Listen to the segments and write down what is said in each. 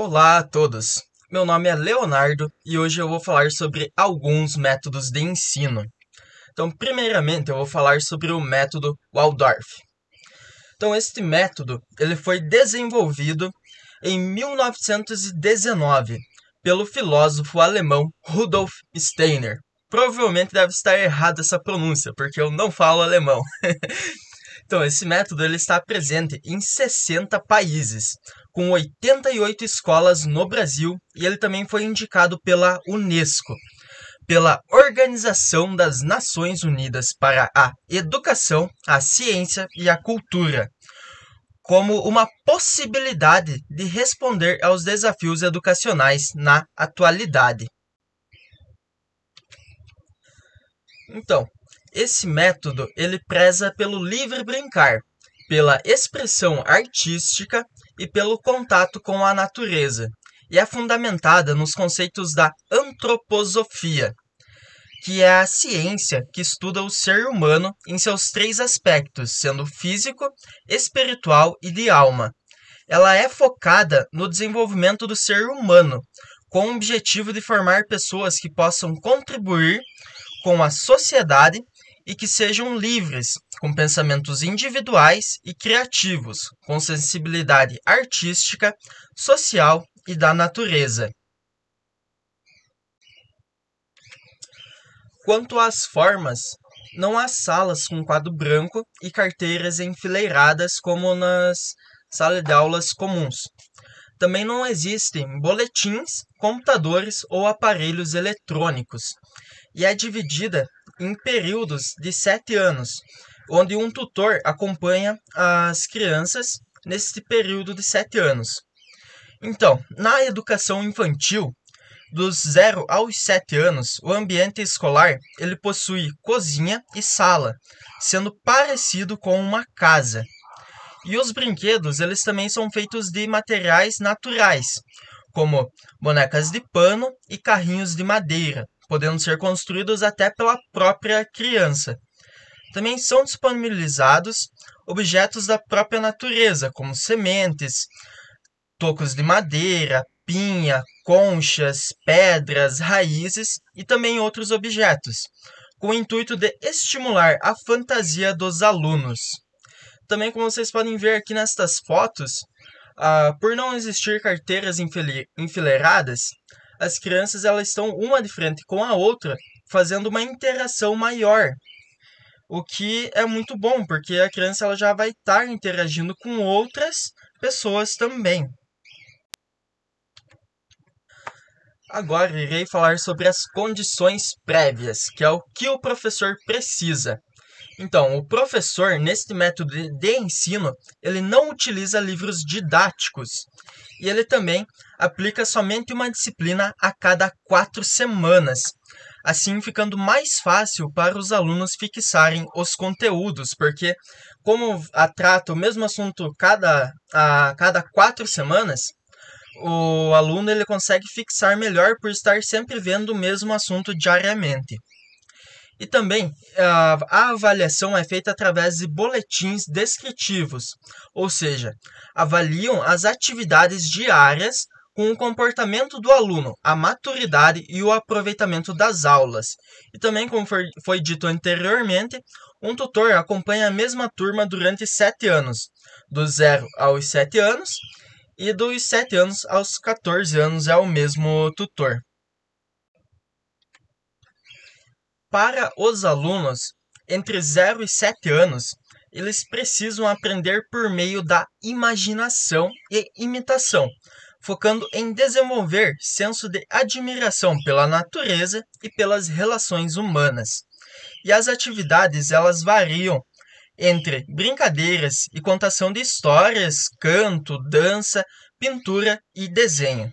Olá a todos! Meu nome é Leonardo e hoje eu vou falar sobre alguns métodos de ensino. Então, primeiramente, eu vou falar sobre o método Waldorf. Então, este método ele foi desenvolvido em 1919 pelo filósofo alemão Rudolf Steiner. Provavelmente deve estar errada essa pronúncia, porque eu não falo alemão. Então, esse método ele está presente em 60 países, com 88 escolas no Brasil, e ele também foi indicado pela Unesco, pela Organização das Nações Unidas para a Educação, a Ciência e a Cultura, como uma possibilidade de responder aos desafios educacionais na atualidade. Então, esse método ele preza pelo livre brincar, pela expressão artística e pelo contato com a natureza, e é fundamentada nos conceitos da antroposofia, que é a ciência que estuda o ser humano em seus três aspectos, sendo físico, espiritual e de alma. Ela é focada no desenvolvimento do ser humano, com o objetivo de formar pessoas que possam contribuir com a sociedade e que sejam livres, com pensamentos individuais e criativos, com sensibilidade artística, social e da natureza. Quanto às formas, não há salas com quadro branco e carteiras enfileiradas como nas salas de aulas comuns. Também não existem boletins, computadores ou aparelhos eletrônicos. E é dividida em períodos de 7 anos, onde um tutor acompanha as crianças nesse período de 7 anos. Então, na educação infantil, dos 0 aos 7 anos, o ambiente escolar ele possui cozinha e sala, sendo parecido com uma casa. E os brinquedos eles também são feitos de materiais naturais, como bonecas de pano e carrinhos de madeira, podendo ser construídos até pela própria criança. Também são disponibilizados objetos da própria natureza, como sementes, tocos de madeira, pinha, conchas, pedras, raízes e também outros objetos, com o intuito de estimular a fantasia dos alunos. Também, como vocês podem ver aqui nestas fotos, por não existir carteiras enfileiradas, as crianças elas estão uma de frente com a outra, fazendo uma interação maior. O que é muito bom, porque a criança ela já vai estar interagindo com outras pessoas também. Agora irei falar sobre as condições prévias, que é o que o professor precisa. Então, o professor, neste método de ensino, ele não utiliza livros didáticos. E ele também aplica somente uma disciplina a cada 4 semanas, assim ficando mais fácil para os alunos fixarem os conteúdos, porque como trata o mesmo assunto a cada 4 semanas, o aluno ele consegue fixar melhor por estar sempre vendo o mesmo assunto diariamente. E também a avaliação é feita através de boletins descritivos, ou seja, avaliam as atividades diárias com o comportamento do aluno, a maturidade e o aproveitamento das aulas. E também, como foi dito anteriormente, um tutor acompanha a mesma turma durante 7 anos, dos 0 aos 7 anos, e dos 7 anos aos 14 anos é o mesmo tutor. Para os alunos entre 0 e 7 anos, eles precisam aprender por meio da imaginação e imitação, focando em desenvolver senso de admiração pela natureza e pelas relações humanas. E as atividades elas variam entre brincadeiras e contação de histórias, canto, dança, pintura e desenho.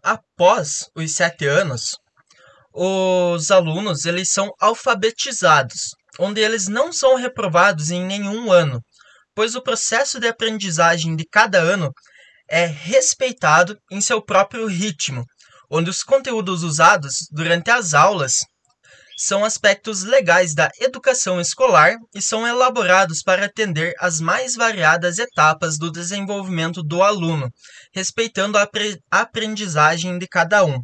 Após os 7 anos, os alunos eles são alfabetizados, onde eles não são reprovados em nenhum ano, pois o processo de aprendizagem de cada ano é respeitado em seu próprio ritmo, onde os conteúdos usados durante as aulas são aspectos legais da educação escolar e são elaborados para atender às mais variadas etapas do desenvolvimento do aluno, respeitando a aprendizagem de cada um.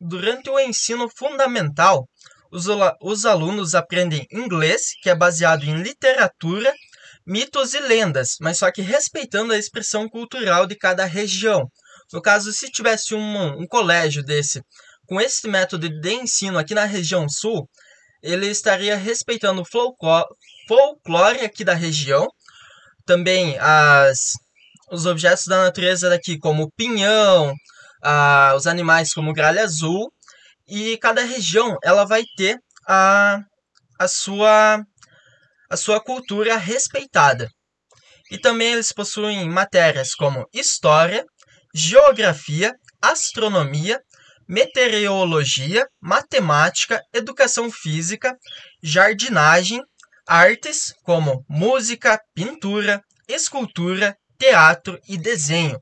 Durante o ensino fundamental, os alunos aprendem inglês, que é baseado em literatura, mitos e lendas, mas só que respeitando a expressão cultural de cada região. No caso, se tivesse um colégio desse com esse método de ensino aqui na região sul, ele estaria respeitando o folclore aqui da região, também os objetos da natureza daqui, como o pinhão, os animais como o gralha azul, e cada região ela vai ter a sua cultura respeitada. E também eles possuem matérias como história, geografia, astronomia, meteorologia, matemática, educação física, jardinagem, artes como música, pintura, escultura, teatro e desenho,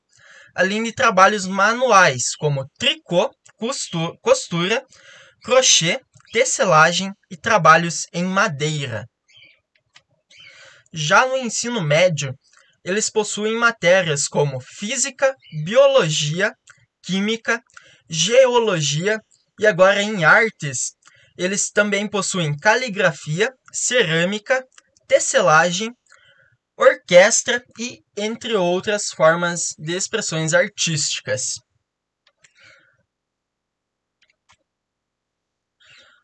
além de trabalhos manuais como tricô, costura, crochê, tecelagem e trabalhos em madeira. Já no ensino médio, eles possuem matérias como física, biologia, química, geologia e agora em artes, eles também possuem caligrafia, cerâmica, tecelagem, orquestra e entre outras formas de expressões artísticas.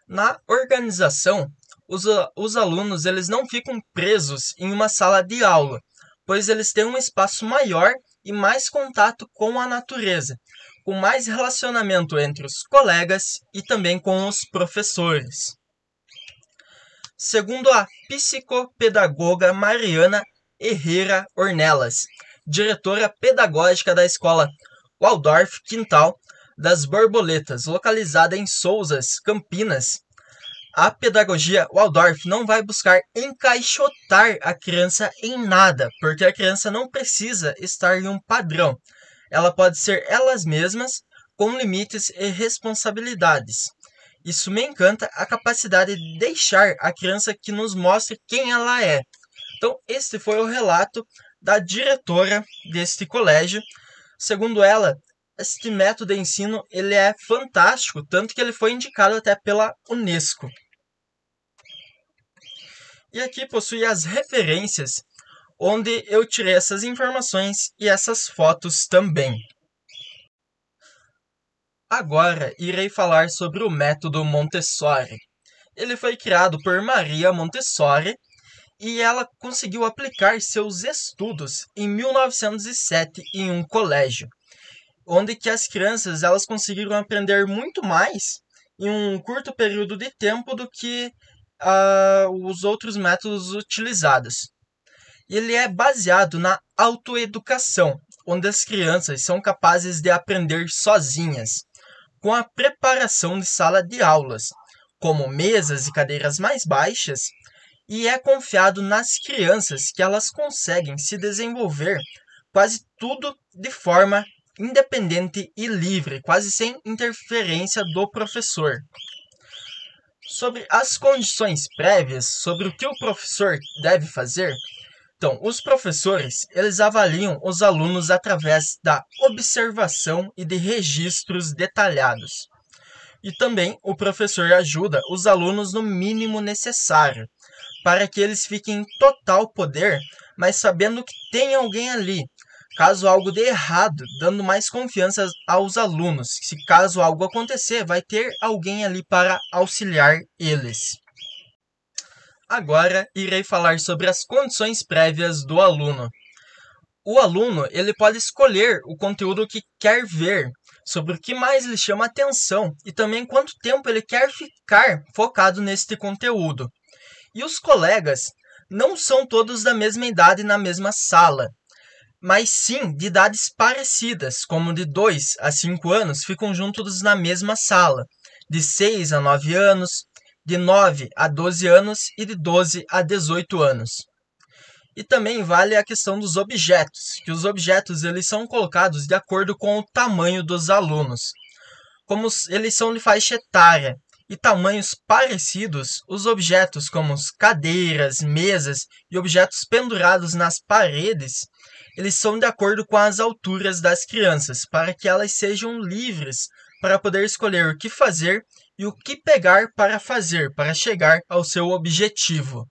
Na organização, os alunos eles não ficam presos em uma sala de aula, pois eles têm um espaço maior e mais contato com a natureza, com mais relacionamento entre os colegas e também com os professores. Segundo a psicopedagoga Mariana Herrera Ornelas, diretora pedagógica da escola Waldorf Quintal das Borboletas, localizada em Sousas, Campinas, a pedagogia Waldorf não vai buscar encaixotar a criança em nada, porque a criança não precisa estar em um padrão. Ela pode ser elas mesmas, com limites e responsabilidades. Isso me encanta, a capacidade de deixar a criança que nos mostre quem ela é. Então, este foi o relato da diretora deste colégio. Segundo ela, este método de ensino ele é fantástico, tanto que ele foi indicado até pela UNESCO. E aqui possui as referências onde eu tirei essas informações e essas fotos também. Agora irei falar sobre o método Montessori. Ele foi criado por Maria Montessori e ela conseguiu aplicar seus estudos em 1907 em um colégio, onde que as crianças elas conseguiram aprender muito mais em um curto período de tempo do que os outros métodos utilizados. Ele é baseado na autoeducação, onde as crianças são capazes de aprender sozinhas, com a preparação de sala de aulas, como mesas e cadeiras mais baixas, e é confiado nas crianças que elas conseguem se desenvolver quase tudo de forma independente e livre, quase sem interferência do professor. Sobre as condições prévias, sobre o que o professor deve fazer, então, os professores, eles avaliam os alunos através da observação e de registros detalhados. E também o professor ajuda os alunos no mínimo necessário, para que eles fiquem em total poder, mas sabendo que tem alguém ali, caso algo dê errado, dando mais confiança aos alunos. Se caso algo acontecer, vai ter alguém ali para auxiliar eles. Agora irei falar sobre as condições prévias do aluno. O aluno ele pode escolher o conteúdo que quer ver, sobre o que mais lhe chama atenção e também quanto tempo ele quer ficar focado neste conteúdo. E os colegas não são todos da mesma idade na mesma sala, mas sim de idades parecidas, como de 2 a 5 anos ficam juntos na mesma sala, de 6 a 9 anos, de 9 a 12 anos e de 12 a 18 anos. E também vale a questão dos objetos, que os objetos eles são colocados de acordo com o tamanho dos alunos. como eles são de faixa etária e tamanhos parecidos, os objetos como cadeiras, mesas e objetos pendurados nas paredes, eles são de acordo com as alturas das crianças, para que elas sejam livres para poder escolher o que fazer e o que pegar para fazer, para chegar ao seu objetivo.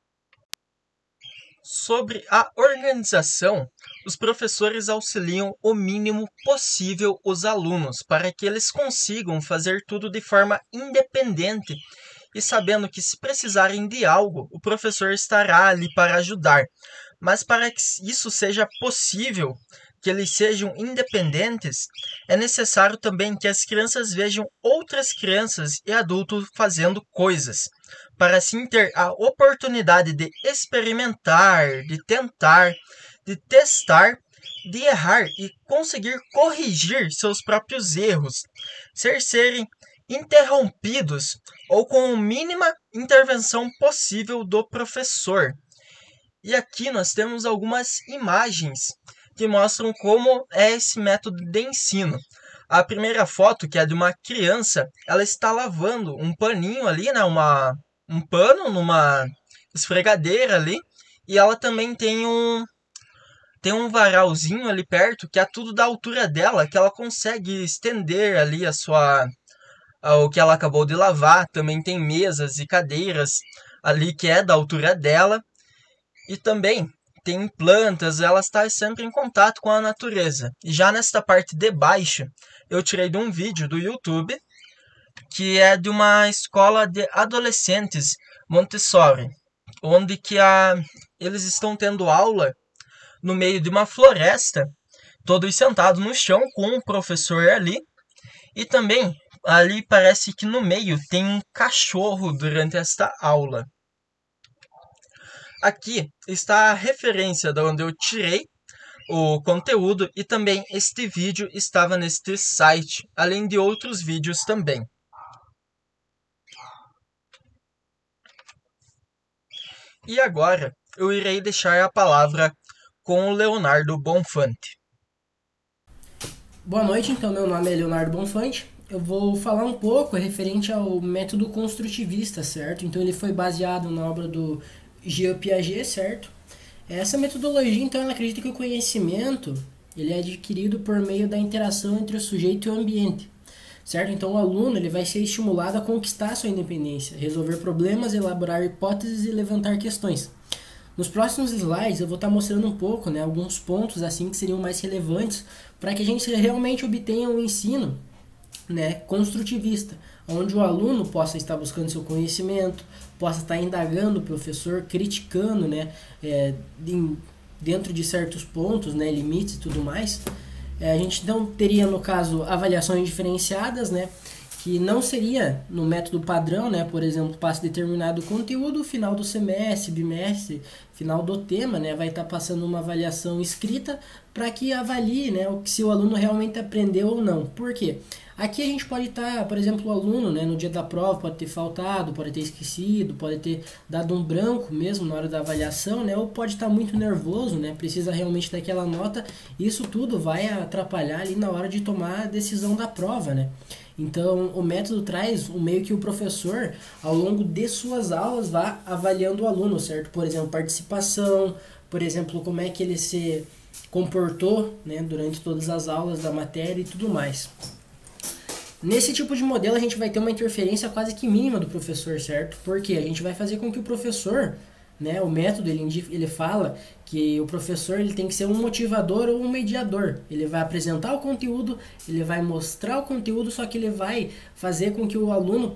Sobre a organização, os professores auxiliam o mínimo possível os alunos para que eles consigam fazer tudo de forma independente e sabendo que se precisarem de algo, o professor estará ali para ajudar. Mas para que isso seja possível, que eles sejam independentes, é necessário também que as crianças vejam outras crianças e adultos fazendo coisas, para assim ter a oportunidade de experimentar, de tentar, de testar, de errar e conseguir corrigir seus próprios erros, serem interrompidos ou com a mínima intervenção possível do professor. E aqui nós temos algumas imagens que mostram como é esse método de ensino. A primeira foto, que é de uma criança, ela está lavando um paninho ali, né, um pano numa esfregadeira ali, e ela também tem um varalzinho ali perto, que é tudo da altura dela, que ela consegue estender ali o que ela acabou de lavar. Também tem mesas e cadeiras ali que é da altura dela. E também tem plantas, ela está sempre em contato com a natureza. E já nesta parte de baixo, eu tirei de um vídeo do YouTube, que é de uma escola de adolescentes Montessori, onde eles estão tendo aula no meio de uma floresta, todos sentados no chão com um professor ali. E também ali parece que no meio tem um cachorro durante esta aula. Aqui está a referência de onde eu tirei o conteúdo e também este vídeo estava neste site, além de outros vídeos também. E agora eu irei deixar a palavra com o Leonardo Bonfante. Boa noite, então meu nome é Leonardo Bonfante. Eu vou falar um pouco referente ao método construtivista, certo? Então ele foi baseado na obra do Jean Piaget, certo? Essa metodologia, então, ela acredita que o conhecimento ele é adquirido por meio da interação entre o sujeito e o ambiente, certo? Então o aluno ele vai ser estimulado a conquistar sua independência, resolver problemas, elaborar hipóteses e levantar questões. Nos próximos slides eu vou estar mostrando um pouco, né, alguns pontos assim que seriam mais relevantes para que a gente realmente obtenha um ensino, né, construtivista, onde o aluno possa estar buscando seu conhecimento, possa estar indagando o professor, criticando, né, dentro de certos pontos, né, limites e tudo mais. A gente então teria, no caso, avaliações diferenciadas, né, que não seria no método padrão, né, por exemplo, passa determinado conteúdo, final do semestre, bimestre, final do tema, né, vai estar passando uma avaliação escrita para que avalie, né, se o aluno realmente aprendeu ou não. Por quê? Aqui a gente pode estar, por exemplo, o aluno, né, no dia da prova pode ter faltado, pode ter esquecido, pode ter dado um branco mesmo na hora da avaliação, né, ou pode estar muito nervoso, né, precisa realmente daquela nota. Isso tudo vai atrapalhar ali na hora de tomar a decisão da prova, né. Então, o método traz um meio que o professor, ao longo de suas aulas, vá avaliando o aluno, certo? Por exemplo, participação, por exemplo, como é que ele se comportou, né, durante todas as aulas da matéria e tudo mais. Nesse tipo de modelo, a gente vai ter uma interferência quase que mínima do professor, certo? Porque a gente vai fazer com que o professor, né, o método, ele fala que o professor ele tem que ser um motivador ou um mediador. Ele vai apresentar o conteúdo, ele vai mostrar o conteúdo, só que ele vai fazer com que o aluno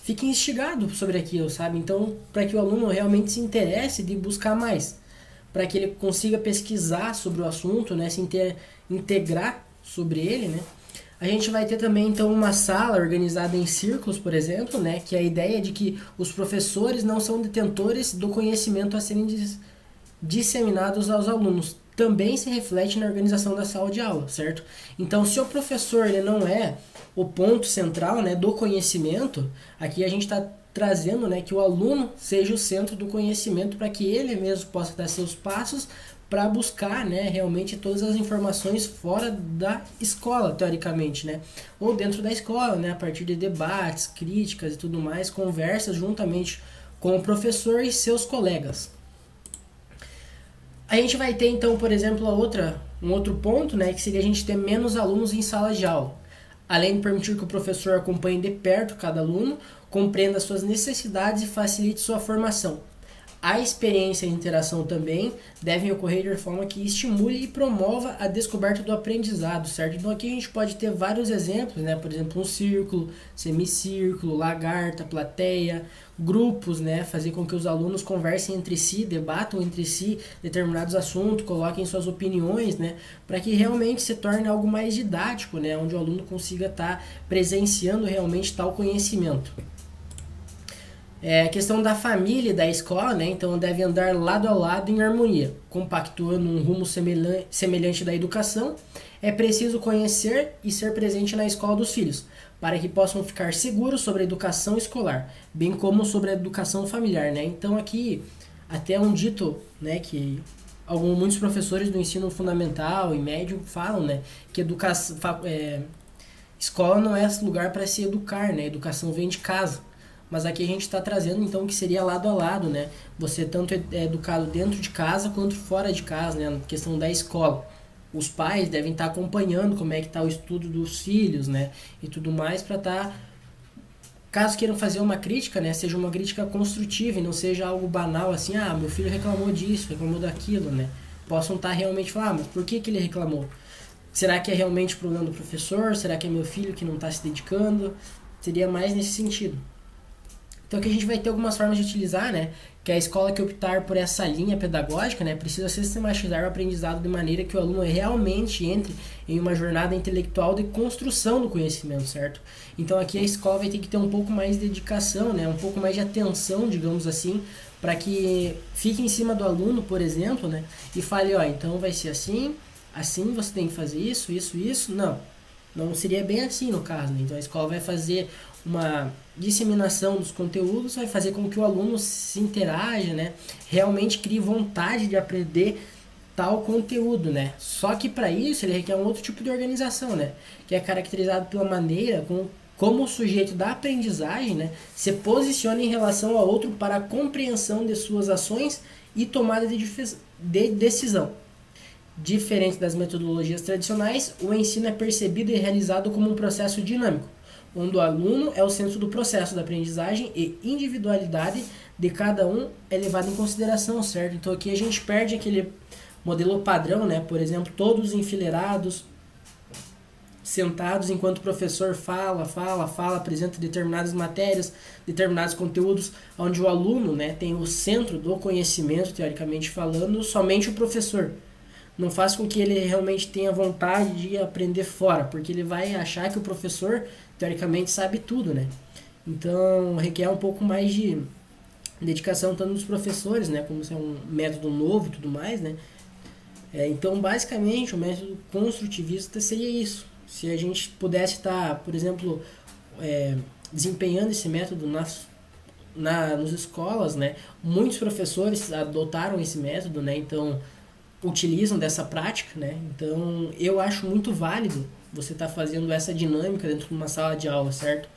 fique instigado sobre aquilo, sabe? Então, para que o aluno realmente se interesse de buscar mais, para que ele consiga pesquisar sobre o assunto, né, se integrar sobre ele, né? A gente vai ter também, então, uma sala organizada em círculos, por exemplo, né, que é a ideia de que os professores não são detentores do conhecimento a serem disseminados aos alunos. Também se reflete na organização da sala de aula, certo? Então, se o professor ele não é o ponto central, né, do conhecimento, aqui a gente está trazendo, né, que o aluno seja o centro do conhecimento para que ele mesmo possa dar seus passos para buscar, né, realmente todas as informações fora da escola, teoricamente, né, ou dentro da escola, né, a partir de debates, críticas e tudo mais, conversas juntamente com o professor e seus colegas. A gente vai ter então, por exemplo, um outro ponto, né, que seria a gente ter menos alunos em sala de aula. Além de permitir que o professor acompanhe de perto cada aluno, compreenda suas necessidades e facilite sua formação. A experiência e a interação também devem ocorrer de forma que estimule e promova a descoberta do aprendizado, certo? Então aqui a gente pode ter vários exemplos, né? Por exemplo, um círculo, semicírculo, lagarta, plateia, grupos, né? Fazer com que os alunos conversem entre si, debatam entre si determinados assuntos, coloquem suas opiniões, né? Para que realmente se torne algo mais didático, né? Onde o aluno consiga estar presenciando realmente tal conhecimento. A questão da família e da escola, né? Então deve andar lado a lado em harmonia, compactuando um rumo semelhante da educação. É preciso conhecer e ser presente na escola dos filhos, para que possam ficar seguros sobre a educação escolar, bem como sobre a educação familiar, né? Então aqui até um dito, né, que muitos professores do ensino fundamental e médio falam, né, que escola não é lugar para se educar, né? Educação vem de casa. Mas aqui a gente está trazendo então que seria lado a lado, né? Você tanto é educado dentro de casa quanto fora de casa, né? Na questão da escola. Os pais devem estar acompanhando como é que está o estudo dos filhos, né? E tudo mais para estar... Caso queiram fazer uma crítica, né? Seja uma crítica construtiva e não seja algo banal assim, meu filho reclamou disso, reclamou daquilo, né? Possam estar realmente falando, mas por que ele reclamou? Será que é realmente problema do professor? Será que é meu filho que não está se dedicando? Seria mais nesse sentido. Então aqui a gente vai ter algumas formas de utilizar, né? Que a escola que optar por essa linha pedagógica, né, precisa sistematizar o aprendizado de maneira que o aluno realmente entre em uma jornada intelectual de construção do conhecimento, certo? Então aqui a escola vai ter que ter um pouco mais de dedicação, né, um pouco mais de atenção, digamos assim, para que fique em cima do aluno, por exemplo, né, e fale, então vai ser assim, assim você tem que fazer isso, isso, isso. Não seria bem assim no caso, né? Então a escola vai fazer uma disseminação dos conteúdos, vai fazer com que o aluno se interaja, né? Realmente crie vontade de aprender tal conteúdo, né? Só que para isso ele requer um outro tipo de organização, né? Que é caracterizado pela maneira como o sujeito da aprendizagem, né, se posiciona em relação ao outro para a compreensão de suas ações e tomada de decisão. Diferente das metodologias tradicionais, o ensino é percebido e realizado como um processo dinâmico, onde o aluno é o centro do processo da aprendizagem e individualidade de cada um é levada em consideração, certo? Então aqui a gente perde aquele modelo padrão, né? Por exemplo, todos enfileirados, sentados enquanto o professor fala, apresenta determinadas matérias, determinados conteúdos, onde o aluno, né, tem o centro do conhecimento, teoricamente falando, somente o professor. Não faz com que ele realmente tenha vontade de aprender fora, porque ele vai achar que o professor, teoricamente, sabe tudo, né? Então, requer um pouco mais de dedicação tanto dos professores, né? Como se é um método novo e tudo mais, né? Então, basicamente, o método construtivista seria isso. Se a gente pudesse estar, por exemplo, desempenhando esse método nas escolas, né? Muitos professores adotaram esse método, né? Então, utilizam dessa prática, né? Então eu acho muito válido você estar fazendo essa dinâmica dentro de uma sala de aula, certo?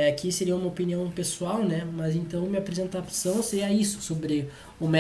Aqui seria uma opinião pessoal, né? Mas então minha apresentação seria isso sobre o método